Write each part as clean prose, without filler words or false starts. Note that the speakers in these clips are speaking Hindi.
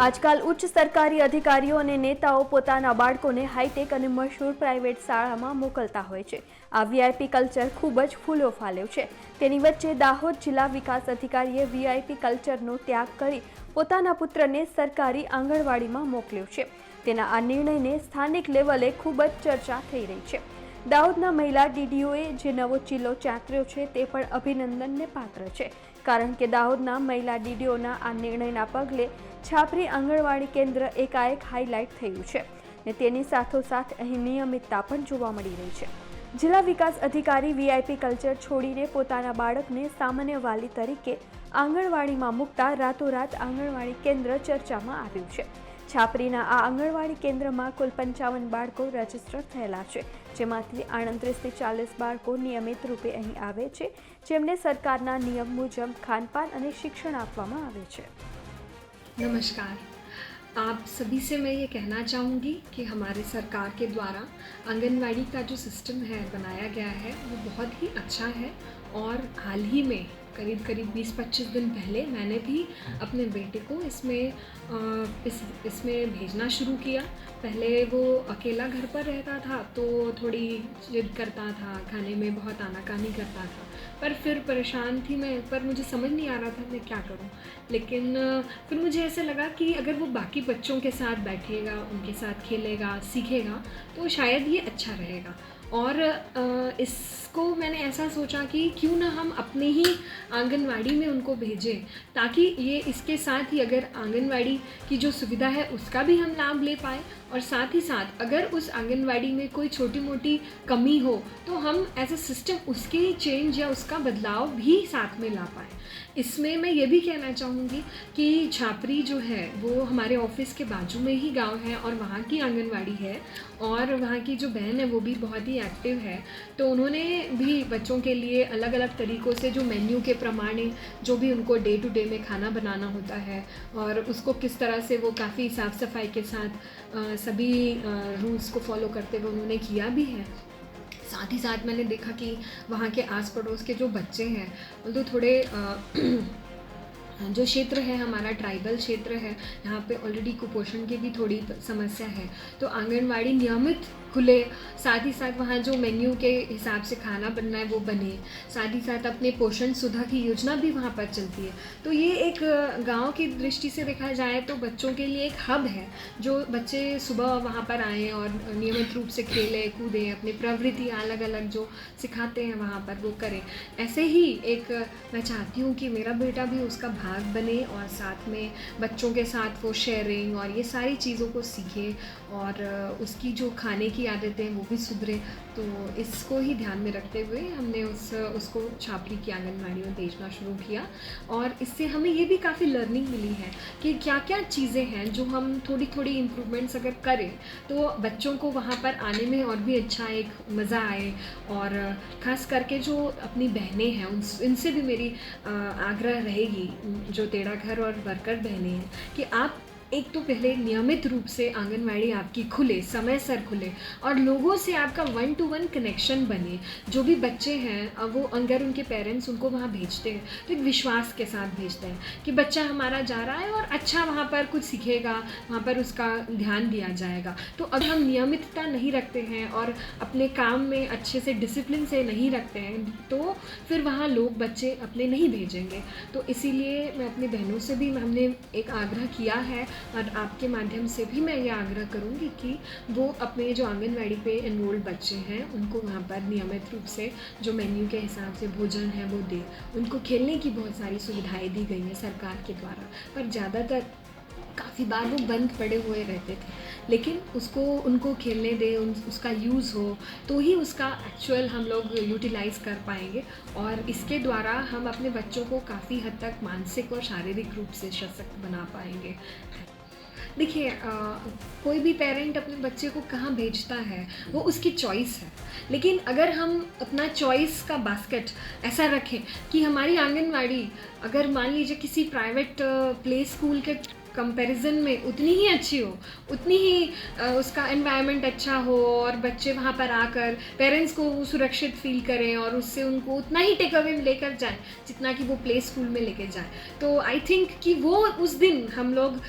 આજકાલ ઉચ્ચ સરકારી અધિકારીઓ અને નેતાઓ પોતાના બાળકોને હાઈટેક અને મશહૂર પ્રાઇવેટ શાળામાં મોકલતા હોય છે. આ વીઆઈપી કલ્ચર ખૂબ જ ફૂલો ફાલ્યો છે. તેની વચ્ચે દાહોદ જિલ્લા વિકાસ અધિકારીએ વીઆઈપી કલ્ચરનો ત્યાગ કરી પોતાના પુત્રને સરકારી આંગણવાડીમાં મોકલ્યો છે. તેના આ નિર્ણયને સ્થાનિક લેવલે ખૂબ જ ચર્ચા થઈ રહી છે. દાહોદના મહિલા ડીડીઓએ જે નવો ચીલો ચાતર્યો છે તે પણ અભિનંદનને પાત્ર છે, કારણ કે દાહોદના મહિલા ડીડીઓના આ નિર્ણયના પગલે છાપરી આંગણવાડી કેન્દ્ર એકાએક હાઇલાઇટ થયું છે ને તેની સાથોસાથ અહીં નિયમિતતા પણ જોવા મળી રહી છે. જિલ્લા વિકાસ અધિકારી વીઆઈપી કલ્ચર છોડીને પોતાના બાળકને સામાન્ય વાલી તરીકે આંગણવાડીમાં મૂકતા રાતોરાત આંગણવાડી કેન્દ્ર ચર્ચામાં આવ્યું છે. છાપરીના આ આંગણવાડી કેન્દ્રમાં કુલ 55 બાળકો રજીસ્ટર થયેલા છે, જેમાંથી 38થી 40 બાળકો નિયમિત રૂપે અહીં આવે છે, જેમને સરકારના નિયમ મુજબ ખાનપાન અને શિક્ષણ આપવામાં આવે છે. नमस्कार, आप सभी से मैं ये कहना चाहूँगी कि हमारे सरकार के द्वारा आंगनवाड़ी का जो सिस्टम है बनाया गया है वो बहुत ही अच्छा है और हाल ही में करीब 20-25 दिन पहले मैंने भी अपने बेटे को इसमें भेजना शुरू किया. पहले वो अकेला घर पर रहता था तो थोड़ी जिद करता था, खाने में बहुत आनाकानी करता था, पर फिर परेशान थी मैं, पर मुझे समझ नहीं आ रहा था मैं क्या करूं. लेकिन फिर मुझे ऐसे लगा कि अगर वो बाकी बच्चों के साथ बैठेगा, उनके साथ खेलेगा, सीखेगा तो शायद ये अच्छा रहेगा. और इसको मैंने ऐसा सोचा कि क्यों ना हम अपने ही आंगनवाड़ी में उनको भेजें, ताकि ये इसके साथ ही अगर आंगनवाड़ी की जो सुविधा है उसका भी हम लाभ ले पाए, और साथ ही साथ अगर उस आंगनवाड़ी में कोई छोटी मोटी कमी हो तो हम एज अ सिस्टम उसके चेंज या उसका बदलाव भी साथ में ला पाएँ. इसमें मैं ये भी कहना चाहूँगी कि छापरी जो है वो हमारे ऑफिस के बाजू में ही गांव है और वहाँ की आंगनवाड़ी है, और वहाँ की जो बहन है वो भी बहुत ही एक्टिव है. तो उन्होंने भी बच्चों के लिए अलग अलग तरीक़ों से जो मेन्यू के प्रमाणे जो भी उनको डे टू डे में खाना बनाना होता है और उसको किस तरह से वो काफ़ी साफ़ सफाई के साथ सभी रूल्स को फॉलो करते हुए उन्होंने किया भी है. साथ ही साथ मैंने देखा कि वहाँ के आस पड़ोस के जो बच्चे हैं तो थोड़े जो क्षेत्र है हमारा ट्राइबल क्षेत्र है, यहाँ पे ऑलरेडी कुपोषण की भी थोड़ी समस्या है. तो आंगनवाड़ी नियमित खुले, साथ ही साथ वहाँ जो मेन्यू के हिसाब से खाना बनना है वो बने, साथ ही साथ अपने पोषण सुधा की योजना भी वहाँ पर चलती है. तो ये एक गांव की दृष्टि से देखा जाए तो बच्चों के लिए एक हब है, जो बच्चे सुबह वहाँ पर आएँ और नियमित रूप से खेलें कूदें, अपनी प्रवृत्तियाँ अलग अलग जो सिखाते हैं वहाँ पर वो करें. ऐसे ही एक मैं चाहती हूँ कि मेरा बेटा भी उसका भाग बने और साथ में बच्चों के साथ वो शेयरिंग और ये सारी चीज़ों को सीखे और उसकी जो खाने की आदतें वो भी सुधरे. तो इसको ही ध्यान में रखते हुए हमने उसको छापरी की आंगनवाड़ी में भेजना शुरू किया, और इससे हमें ये भी काफ़ी लर्निंग मिली है कि क्या क्या चीज़ें हैं जो हम थोड़ी थोड़ी इम्प्रूवमेंट्स अगर करें तो बच्चों को वहाँ पर आने में और भी अच्छा एक मज़ा आए. और ख़ास करके जो अपनी बहनें हैं इनसे भी मेरी आग्रह रहेगी, जो तेड़ा घर और वर्कर बहनें हैं, कि आप एक तो पहले नियमित रूप से आंगनवाड़ी आपकी खुले, समय सर खुले और लोगों से आपका 1-to-1 कनेक्शन बने. जो भी बच्चे हैं वो अगर उनके पेरेंट्स उनको वहाँ भेजते हैं तो एक विश्वास के साथ भेजते हैं कि बच्चा हमारा जा रहा है और अच्छा वहाँ पर कुछ सीखेगा, वहाँ पर उसका ध्यान दिया जाएगा. तो अगर हम नियमितता नहीं रखते हैं और अपने काम में अच्छे से डिसिप्लिन से नहीं रखते हैं तो फिर वहाँ लोग बच्चे अपने नहीं भेजेंगे. तो इसीलिए मैं अपनी बहनों से भी हमने एक आग्रह किया है और आपके माध्यम से भी मैं ये आग्रह करूँगी कि वो अपने जो आंगनवाड़ी पे एनरोल्ड बच्चे हैं उनको वहाँ पर नियमित रूप से जो मेन्यू के हिसाब से भोजन है वो दे. उनको खेलने की बहुत सारी सुविधाएं दी गई हैं सरकार के द्वारा, पर ज़्यादातर काफ़ी बार वो बंद पड़े हुए रहते थे, लेकिन उसको उनको खेलने दें, उसका यूज़ हो तो ही उसका एक्चुअल हम लोग यूटिलाइज़ कर पाएंगे, और इसके द्वारा हम अपने बच्चों को काफ़ी हद तक मानसिक और शारीरिक रूप से सशक्त बना पाएंगे. देखिए कोई भी पेरेंट अपने बच्चे को कहाँ भेजता है वो उसकी चॉइस है, लेकिन अगर हम अपना चॉइस का बास्केट ऐसा रखें कि हमारी आंगनवाड़ी अगर मान लीजिए किसी प्राइवेट प्ले स्कूल के कंपैरिजन में उतनी ही अच्छी हो, उतनी ही उसका एनवायरनमेंट अच्छा हो और बच्चे वहाँ पर आकर पेरेंट्स को सुरक्षित फील करें और उससे उनको उतना ही टेक अवे लेकर जाएं जितना कि वो प्ले स्कूल में लेके जाएं। तो आई थिंक कि वो उस दिन हम लोग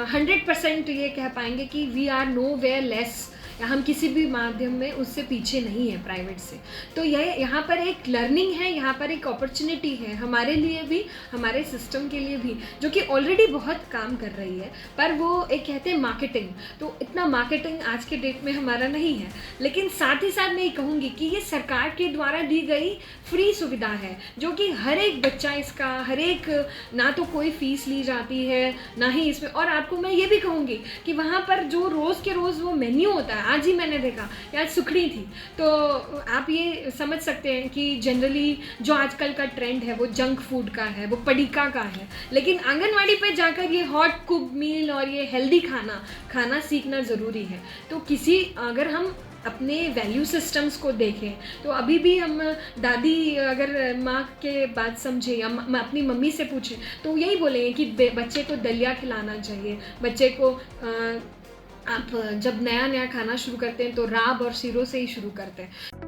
100% ये कह पाएंगे कि we are nowhere less, या हम किसी भी माध्यम में उससे पीछे नहीं है प्राइवेट से। तो यह यहाँ पर एक लर्निंग है, यहाँ पर एक अपॉर्चुनिटी है हमारे लिए भी, हमारे सिस्टम के लिए भी, जो कि ऑलरेडी बहुत काम कर रही है। पर वो एक कहते हैं मार्केटिंग, तो इतना मार्केटिंग आज के डेट में हमारा नहीं है। लेकिन साथ ही साथ मैं ये कहूँगी कि ये सरकार के द्वारा दी गई फ्री सुविधा है, जो कि हर एक बच्चा इसका, हर एक, ना तो कोई फीस ली जाती है ना ही इसमें। और आपको मैं ये भी कहूँगी कि वहाँ पर जो रोज़ के रोज़ वो मेन्यू होता है, आज ही मैंने देखा यार सुखड़ी थी, तो आप ये समझ सकते हैं कि जनरली जो आजकल का ट्रेंड है वो जंक फूड का है, वो पड़ीका का है। लेकिन आंगनवाड़ी पे जाकर ये हॉट कुक मील और ये हेल्दी खाना सीखना ज़रूरी है। तो अगर हम अपने वैल्यू सिस्टम्स को देखें तो अभी भी हम दादी अगर माँ के बात समझे या अपनी मम्मी से पूछें तो यही बोलेंगे कि बच्चे को दलिया खिलाना चाहिए, बच्चे को आप जब नया खाना शुरू करते हैं तो राब और शीरों से ही शुरू करते हैं।